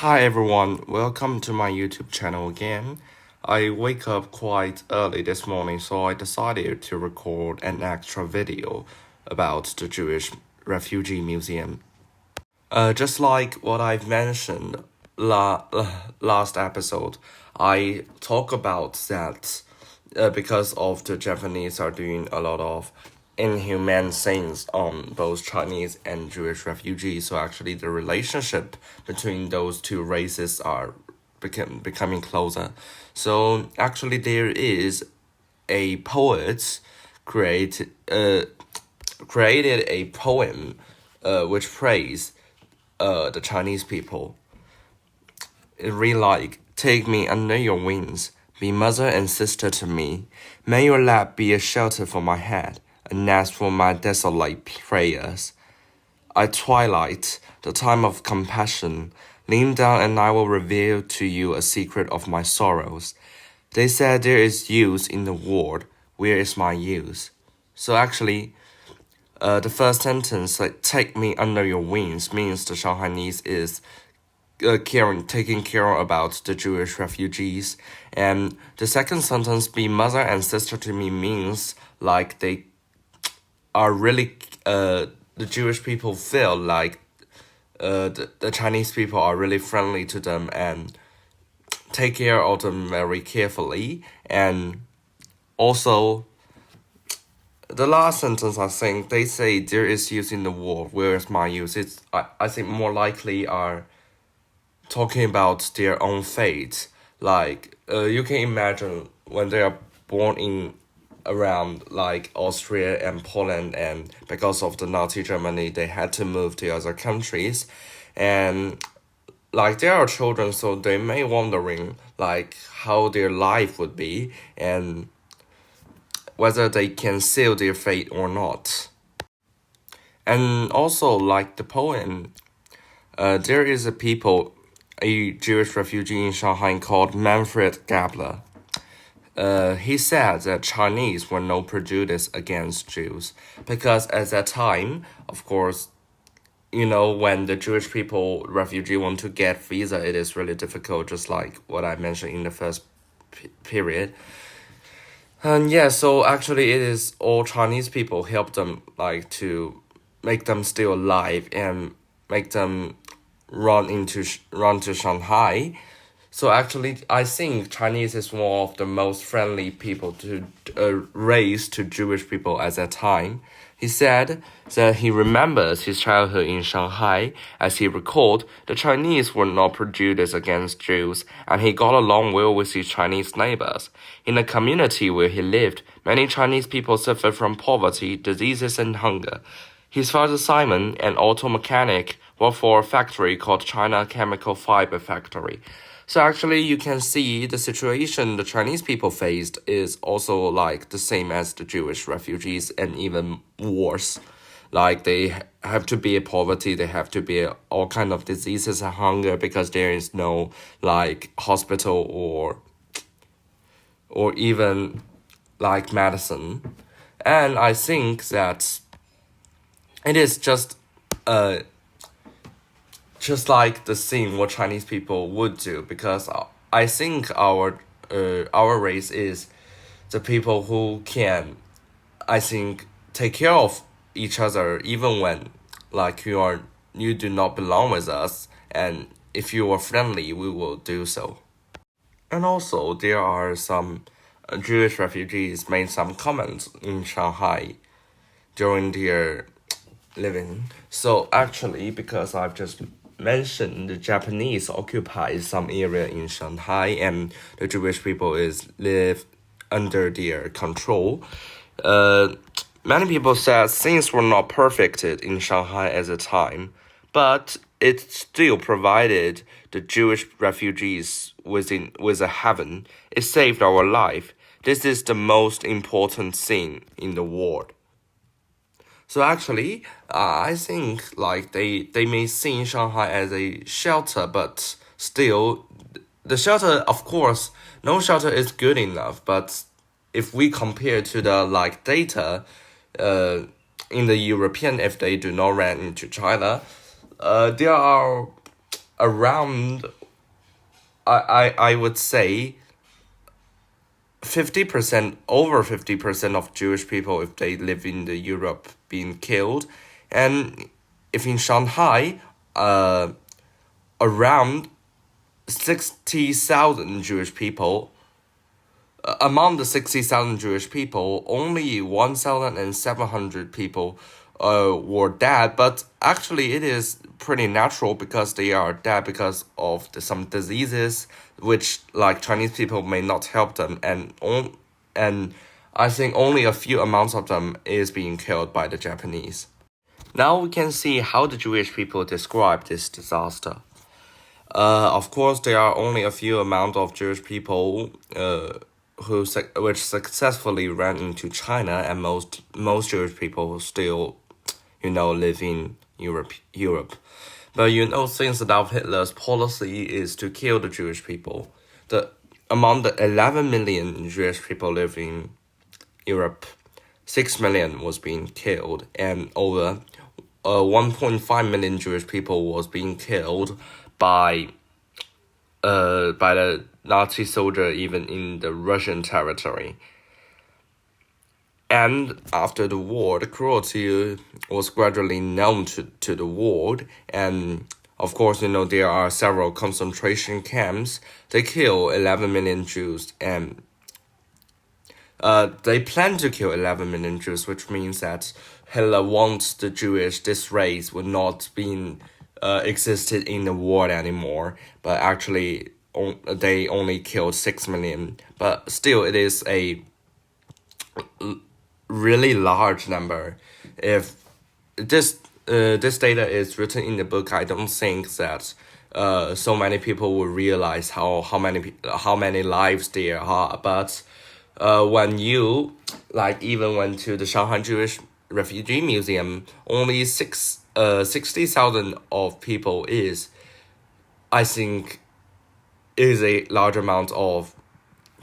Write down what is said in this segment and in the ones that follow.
Hi everyone, welcome to my YouTube channel again. I wake up quite early this morning, so I decided to record an extra video about the Jewish Refugee Museum. Just like what I've mentioned last episode, I talk about that because of the Japanese are doing a lot of inhumane things on both Chinese and Jewish refugees. So actually, the relationship between those two races are becoming closer. So actually, there is a poet created a poem which praise the Chinese people. It read like, "Take me under your wings, be mother and sister to me. May your lap be a shelter for my head, a nest for my desolate prayers. At twilight, the time of compassion, lean down and I will reveal to you a secret of my sorrows. They said there is use in the world, where is my use?" So actually, the first sentence, like "take me under your wings," means the Shanghainese is taking care about the Jewish refugees, and the second sentence, "be mother and sister to me," means like they are really the Jewish people feel like the Chinese people are really friendly to them and take care of them very carefully. And also, the last sentence, I think they say there is use in the war, where is my use? I think more likely are talking about their own fate. Like you can imagine when they are born in around like Austria and Poland, and because of the Nazi Germany they had to move to other countries, and like they are children, so they may wondering like how their life would be and whether they can seal their fate or not. And also, like the poem, there is a Jewish refugee in Shanghai called Manfred Gabler. He said that Chinese were no prejudice against Jews because at that time, of course, when the Jewish refugee want to get visa, it is really difficult, just like what I mentioned in the first period. And yeah, so actually it is all Chinese people help them like to make them still alive and make them run to Shanghai. So actually, I think Chinese is one of the most friendly people to raise to Jewish people at that time. He said that he remembers his childhood in Shanghai. As he recalled, the Chinese were not prejudiced against Jews, and he got along well with his Chinese neighbors. In the community where he lived, many Chinese people suffered from poverty, diseases, and hunger. His father Simon, an auto mechanic, worked for a factory called China Chemical Fiber Factory. So actually, you can see the situation the Chinese people faced is also like the same as the Jewish refugees, and even worse. Like they have to be poverty, they have to be all kind of diseases and hunger because there is no like hospital or even like medicine. And I think that it is just like the thing what Chinese people would do, because I think our race is the people who can, I think, take care of each other even when like you do not belong with us, and if you are friendly we will do so. And also there are some Jewish refugees made some comments in Shanghai during their living. So actually, because I've just mentioned the Japanese occupy some area in Shanghai and the Jewish people live under their control. Many people said things were not perfected in Shanghai at the time, but it still provided the Jewish refugees with a heaven. It saved our life. This is the most important thing in the world. So actually, I think like they may see Shanghai as a shelter, but still, the shelter, of course, no shelter is good enough. But if we compare to the like data, in the European, if they do not run into China, there are around, I would say 50%, over 50% of Jewish people, if they live in the Europe, being killed. And if in Shanghai, around 60,000 Jewish people, among the 60,000 Jewish people, only 1,700 people were dead. But actually, it is pretty natural because they are dead because of some diseases, which like Chinese people may not help them, and I think only a few amounts of them is being killed by the Japanese. Now we can see how the Jewish people describe this disaster. Of course, there are only a few amount of Jewish people which successfully ran into China, and most Jewish people still, live in Europe. But since Adolf Hitler's policy is to kill the Jewish people, among the 11 million Jewish people living in Europe, 6 million was being killed, and over 1.5 million Jewish people was being killed by the Nazi soldier, even in the Russian territory. And after the war, the cruelty was gradually known to the world. And of course, there are several concentration camps. They kill 11 million Jews, and they plan to kill 11 million Jews, which means that Hitler wants this race would not be existed in the world anymore. But actually, they only killed 6 million. But still, it is a really large number. If this data is written in the book, I don't think that so many people will realize how many lives there are. But when you even went to the Shanghai Jewish Refugee Museum, only 60,000 of people I think is a large amount of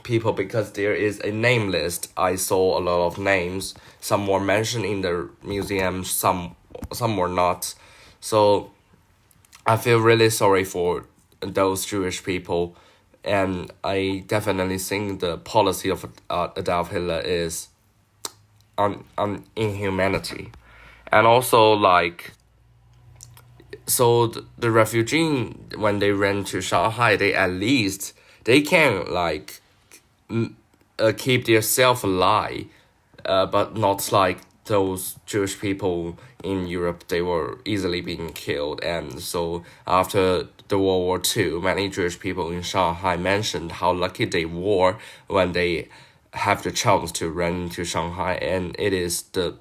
people, because there is a name list. I saw a lot of names. Some were mentioned in the museum, some were not. So I feel really sorry for those Jewish people, and I definitely think the policy of Adolf Hitler is inhumanity. And also so the refugee, when they ran to Shanghai, they can keep themselves alive, but not like those Jewish people in Europe. They were easily being killed. And so after the World War II, many Jewish people in Shanghai mentioned how lucky they were when they have the chance to run into Shanghai, and it is the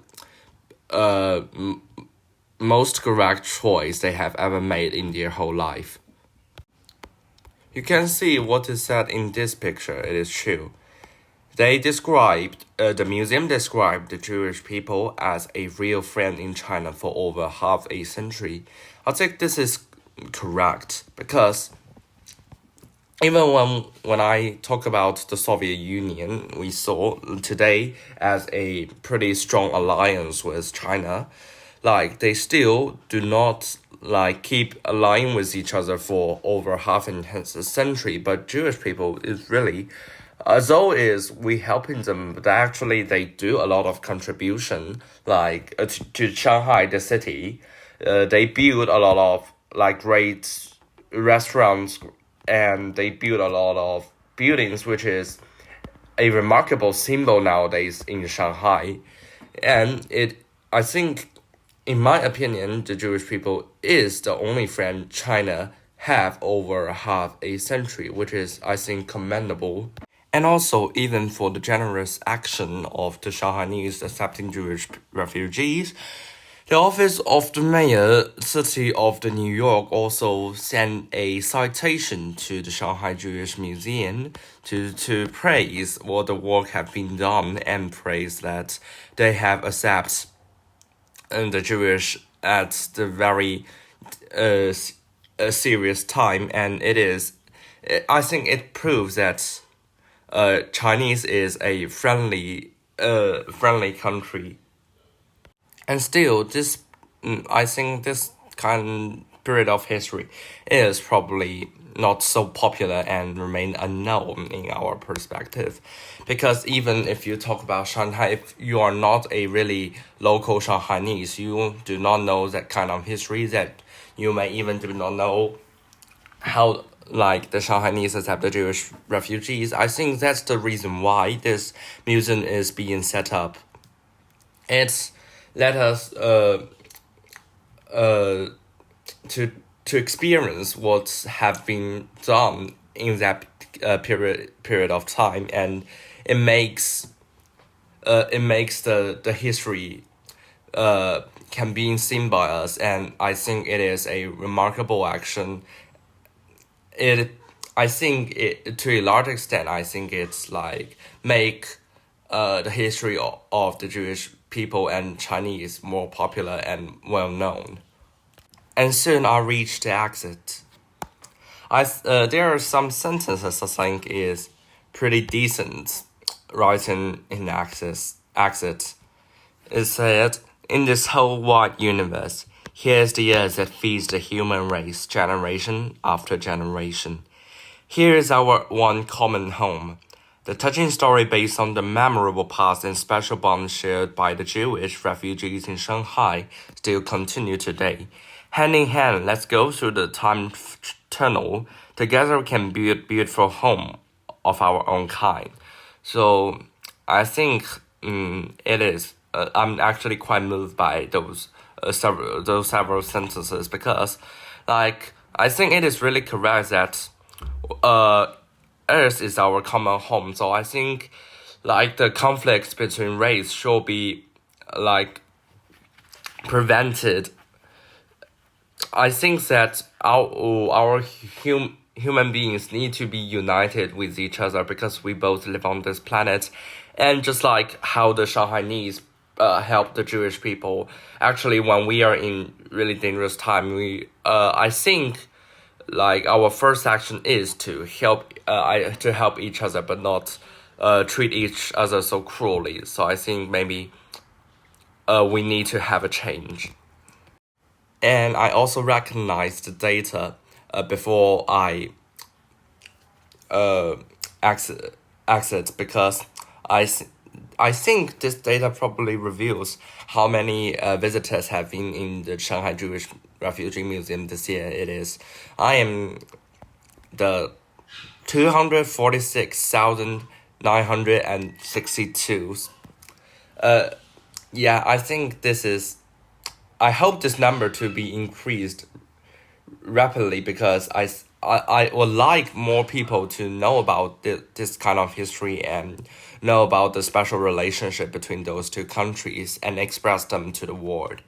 most correct choice they have ever made in their whole life. You can see what is said in this picture. It is true. The museum described the Jewish people as a real friend in China for over half a century. I think this is correct, because even when I talk about the Soviet Union, we saw today as a pretty strong alliance with China, they still do not keep allying with each other for over half a century. But Jewish people is really, as though we helping them, but actually they do a lot of contribution, to Shanghai, the city. They build a lot of great restaurants, and they build a lot of buildings, which is a remarkable symbol nowadays in Shanghai. And I think, in my opinion, the Jewish people is the only friend China have over half a century, which is, I think, commendable. And also, even for the generous action of the Shanghainese accepting Jewish refugees, the office of the mayor, city of the New York, also sent a citation to the Shanghai Jewish Museum to praise what the work have been done, and praise that they have accepted the Jewish at the very serious time. And I think it proves that Chinese is a friendly country. And still, I think this can period of history is probably not so popular and remain unknown in our perspective. Because even if you talk about Shanghai, if you are not a really local Shanghainese, you do not know that kind of history, that you may even do not know how like the Shanghainese accept the Jewish refugees. I think that's the reason why this museum is being set up. It's let us to experience what have been done in that period of time, and it makes the history can be seen by us, and I think it is a remarkable action. I think it, to a large extent, I think it's like make the history of the Jewish people and Chinese more popular and well known. And soon I reach the exit. There are some sentences I think is pretty decent writing in exit. It said, "In this whole wide universe, here's the earth that feeds the human race generation after generation. Here is our one common home. The touching story based on the memorable past and special bonds shared by the Jewish refugees in Shanghai still continue today. Hand in hand, let's go through the time tunnel. Together we can build a beautiful home of our own kind." So I think it is. I'm actually quite moved by those several sentences, because, like, I think it is really correct that Earth is our common home. So I think, like, the conflicts between race should be, like, prevented. I think that our human beings need to be united with each other, because we both live on this planet, and just like how the Shanghainese help the Jewish people. Actually, when we are in really dangerous time, I think, like, our first action is to help each other, but not treat each other so cruelly. So I think maybe we need to have a change. And I also recognize the data before I exit, because I think this data probably reveals how many visitors have been in the Shanghai Jewish Refugee Museum this year. I am the 246,962. Yeah, I think I hope this number to be increased rapidly, because I would like more people to know about this kind of history and know about the special relationship between those two countries and express them to the world.